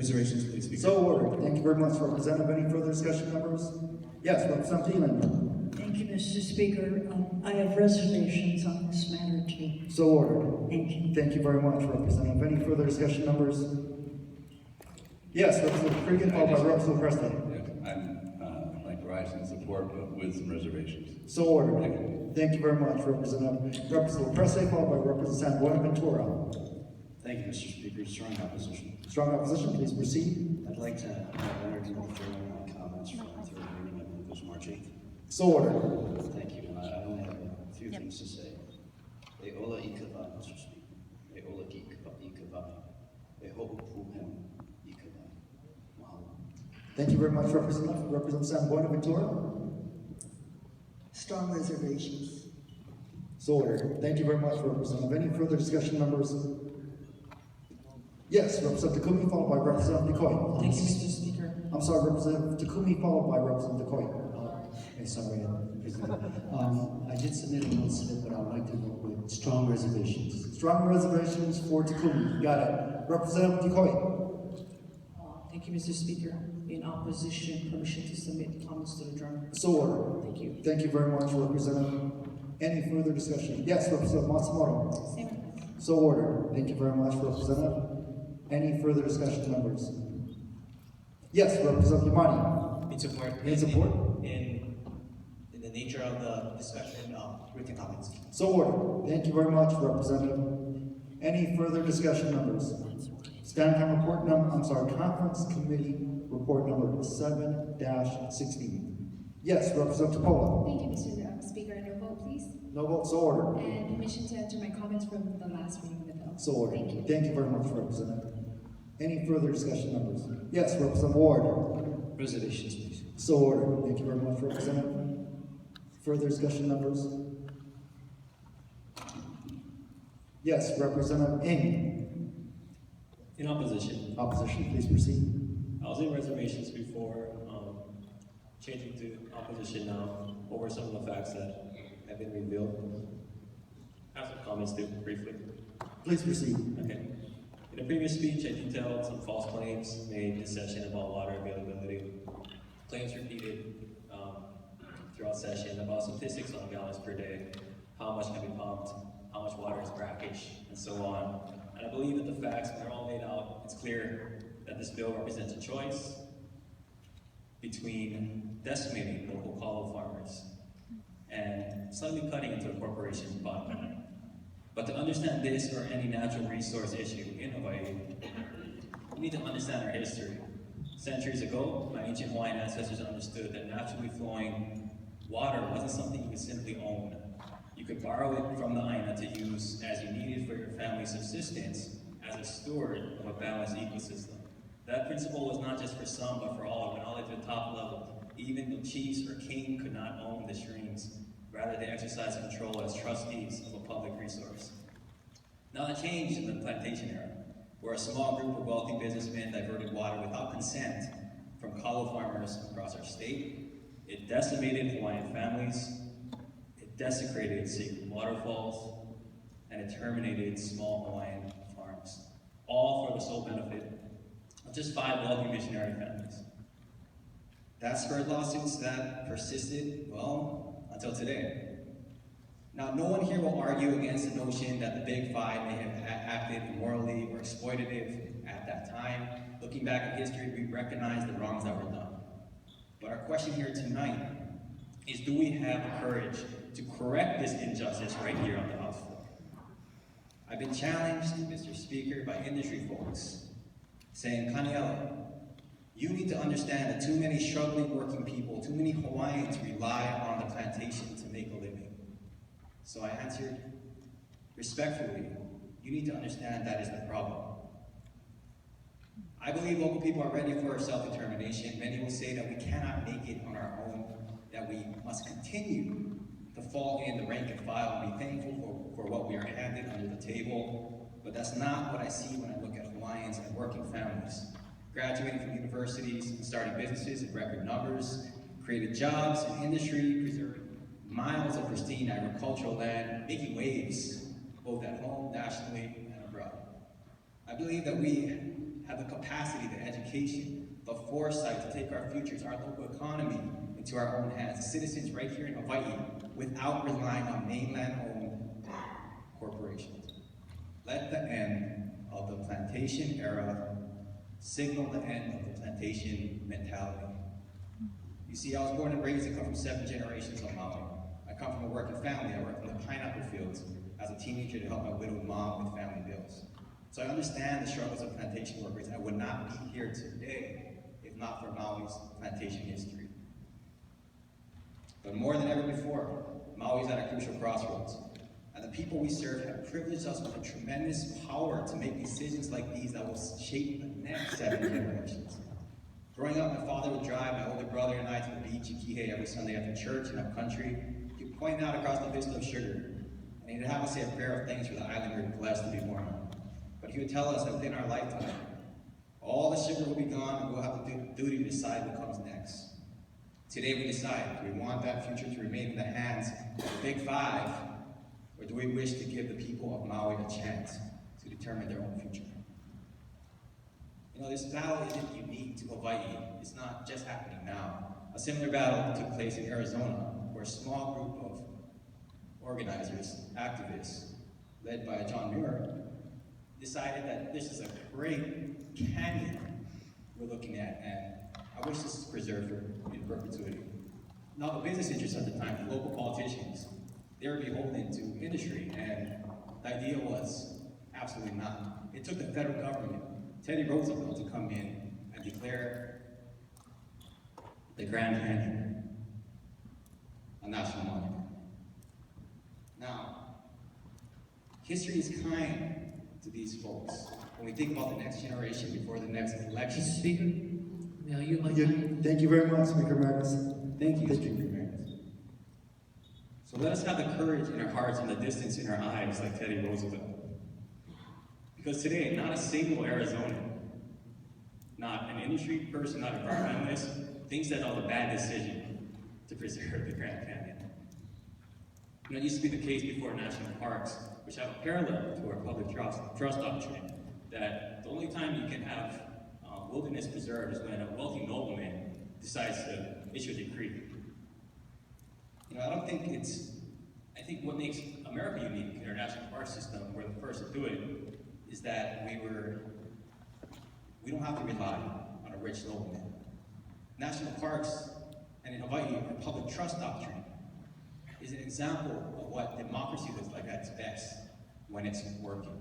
reservations, please, Speaker. So ordered. Thank you very much, Representative. Any further discussion, members? Yes, Representative Thielen. Thank you, Mr. Speaker. I have reservations on this matter too. So ordered. Thank you. Thank you very much, Representative. Any further discussion, members? Yes, Representative Cregan, followed by Representative Presley. Yes, I'd like to rise in support, but with some reservations. So ordered. Thank you very much, Representative. Representative Presley, followed by Representative Buenaventura. Thank you, Mr. Speaker. Strong opposition. Strong opposition, please proceed. I'd like to entertain my comments from the third reading. I believe it was March 8th. So ordered. Thank you. And I only have a few things to say. Eola ikava, Mr. Speaker. Eola ikava. Eho puhem ikava. Mahalo. Thank you very much, Representative. Representative Buenaventura. Strong reservations. So ordered. Thank you very much, Representative. Any further discussion, members? Yes, Representative Takumi, followed by Representative Decoy. Thank you, Mr. Speaker. I'm sorry, Representative Takumi, followed by Representative Decoy. Sorry, I did submit a note slip, but I would like to vote with strong reservations. Strong reservations for Takumi. Got it. Representative Decoy. Thank you, Mr. Speaker. In opposition, permission to submit comments to the adjournment. So ordered. Thank you. Thank you very much, Representative. Any further discussion? Yes, Representative Matsumoto. Same. So ordered. Thank you very much, Representative. Any further discussion, members? Yes, Representative Yamani. In support. In support? In the nature of the discussion, written comments. So ordered. Thank you very much, Representative. Any further discussion, members? Conference Committee Report number 7-16. Yes, Representative Pola. Thank you, Mr. Speaker. No vote, please. No vote, so ordered. And permission to enter my comments from the last reading of the bill. So ordered. Thank you. Thank you very much, Representative. Any further discussion, members? Yes, Representative Ward. Reservations, please. So ordered. Thank you very much, Representative. Further discussion, members? Yes, Representative Ng. In opposition. Opposition, please proceed. I was in reservations before, changing to opposition now. What were some of the facts that have been revealed? I have some comments too, briefly. Please proceed. Okay. In the previous speech, I detailed some false claims made this session about water availability. Claims repeated throughout session about statistics on gallons per day, how much can be pumped, how much water is brackish, and so on. And I believe that the facts, when they're all laid out, it's clear that this bill represents a choice between decimating local kalo farmers and slightly cutting into a corporation's bottom line. But to understand this or any natural resource issue in Hawaii, we need to understand our history. Centuries ago, my ancient Hawaiian ancestors understood that naturally flowing water wasn't something you could simply own. You could borrow it from the Aina to use as you needed for your family's subsistence as a steward of a balanced ecosystem. That principle was not just for some, but for all. It went all the way to the top level. Even the chiefs or king could not own the streams. Rather, they exercised control as trustees of a public resource. Now that changed in the plantation era, where a small group of wealthy businessmen diverted water without consent from kalo farmers across our state. It decimated Hawaiian families, it desecrated sacred waterfalls, and it terminated small Hawaiian farms, all for the sole benefit of just 5 wealthy missionary families. That spurred lawsuits that persisted, well, until today. Now, no one here will argue against the notion that the Big Five may have acted immorally or exploitative at that time. Looking back at history, we recognize the wrongs that were done. But our question here tonight is, do we have the courage to correct this injustice right here on the House floor? I've been challenged, Mr. Speaker, by industry folks saying, Kaniela, you need to understand that too many struggling working people, too many Hawaiians rely on the plantation to make a living. So I answered, respectfully, you need to understand that is the problem. I believe local people are ready for self-determination. Many will say that we cannot make it on our own, that we must continue to fall in the rank and file and be thankful for what we are handed under the table. But that's not what I see when I look at Hawaiians and working families. Graduating from universities and starting businesses in record numbers, created jobs in industry, preserved miles of pristine agricultural land, making waves both at home, nationally, and abroad. I believe that we have the capacity to educate education, the foresight to take our futures, our local economy into our own hands, citizens right here in Hawaii, without relying on mainland-owned corporations. Let the end of the plantation era signal the end of the plantation mentality. You see, I was born and raised and come from 7 generations on Maui. I come from a working family. I worked in the pineapple fields as a teenager to help my widowed mom with family bills. So I understand the struggles of plantation workers. I would not be here today if not for Maui's plantation history. But more than ever before, Maui's at a crucial crossroads. And the people we serve have privileged us with a tremendous power to make decisions like these that will shape the next 7 generations. Growing up, my father would drive my older brother and I to the beach in Kihei every Sunday after church and up country. He'd point out across the vista of sugar, and he'd have us say a prayer of thanks for the island we were blessed to be born on. But he would tell us that within our lifetime, all the sugar will be gone and we'll have the duty to decide what comes next. Today we decide, do we want that future to remain in the hands of the Big Five, or do we wish to give the people of Maui a chance to determine their own future? You know, this battle isn't unique to Hawaii. It's not just happening now. A similar battle took place in Arizona, where a small group of organizers, activists, led by John Muir, decided that this is a great canyon we're looking at, and I wish this is preserved in perpetuity. Now, the business interests at the time, the local politicians, they were beholden to industry, and the idea was absolutely not. It took the federal government, Teddy Roosevelt, to come in and declare the Grand Canyon a national monument. Now, history is kind to these folks. When we think about the next generation before the next election. Mr. Speaker, may I yield my Thank you. time? Thank you very much, Speaker Marcus. Thank you, Speaker Emeritus. So let us have the courage in our hearts and the distance in our eyes like Teddy Roosevelt. Because today, not a single Arizonan, not an industry person, not an environmentalist, thinks that was a bad decision to preserve the Grand Canyon. And that used to be the case before national parks, which have a parallel to our public trust doctrine, that the only time you can have wilderness preserved is when a wealthy nobleman decides to issue a decree. You know, I think what makes America unique in our national park system, we're the first to do it, is that we don't have to rely on a rich nobleman. National parks, and in Hawaii, our public trust doctrine, is an example of what democracy looks like at its best when it's working.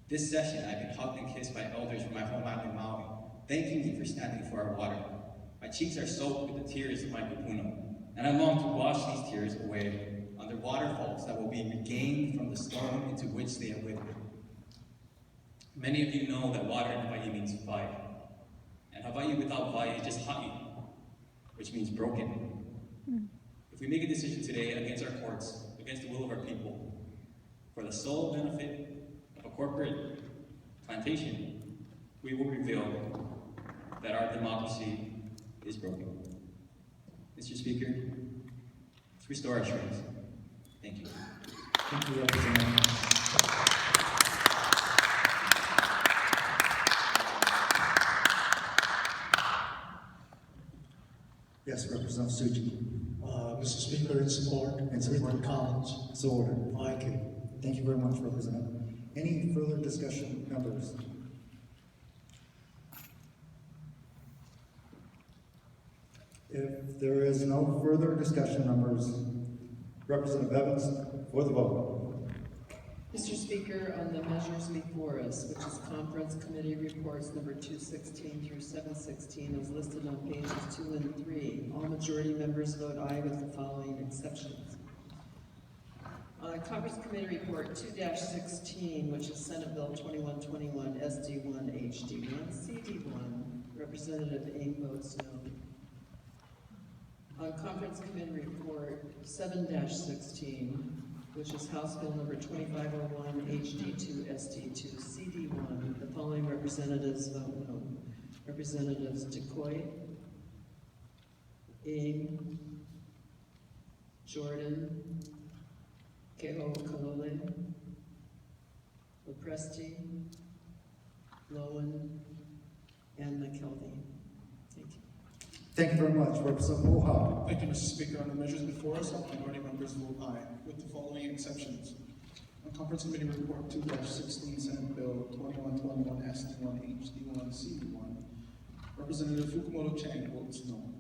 This session, I've been hugged and kissed by elders from my home island, Maui, thanking me for standing for our water. My cheeks are soaked with the tears of my kupuna, and I long to wash these tears away under waterfalls that will be regained from the stone into which they have withered. Many of you know that water in Hawaii means Hawaii, and Hawaii without Hawaii is just Ha'i, which means broken. If we make a decision today against our courts, against the will of our people, for the sole benefit of a corporate plantation, we will reveal that our democracy is broken. Mr. Speaker, let's restore our strength. Thank you. Thank you, Representative. Yes, Representative Suji. Mr. Speaker, in support of the comments. So ordered. Thank you. Thank you very much, Representative. Any further discussion, members? If there is no further discussion, members, Representative Evans, for the vote. Mr. Speaker, on the measures before us, which is Conference Committee Reports number 216 through 716, as listed on pages 2 and 3, all majority members vote aye with the following exceptions. On Conference Committee Report 2-16, which is Senate Bill 2121, SD1, HD1, CD1, Representative Ing votes no. On Conference Committee Report 7-16, which is House Bill number 2501, HD2, SD2, CD1, the following representatives vote no. Representatives DeCoy, Ing, Jordan, Keho Kalole, Lopresti, Lowen, and McKelvey. Thank you. Thank you very much. Representative Oha. Thank you, Mr. Speaker. On the measures before us, all minority members vote aye, with the following exceptions. On Conference Committee Report 2-16, Senate Bill 2121 SD1H D1 CD1, Representative Fukumoto Chang votes no.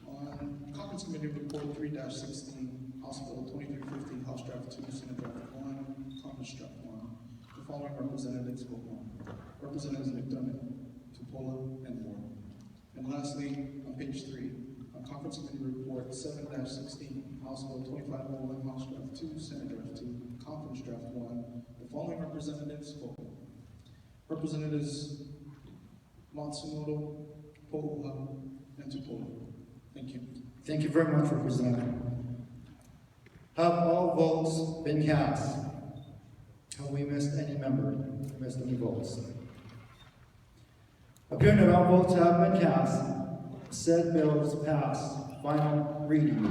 On Conference Committee Report 3-16, House Bill 2350, House Draft 2, Senate Draft 1, Conference Draft 1, the following representatives vote no. Representatives McDermott, Tupola, and Moore. And lastly, on page 3, on Conference Committee Report 7-16, House Bill 2501, House Draft 2, Senate Draft 2, Conference Draft 1, the following representatives vote. Representatives Matsumoto, Po'oha, and Tupola. Thank you. Thank you very much, Representative. Have all votes been cast? Have we missed any member? Missed any votes? Appearing that all votes have been cast, said bill is passed. Final reading.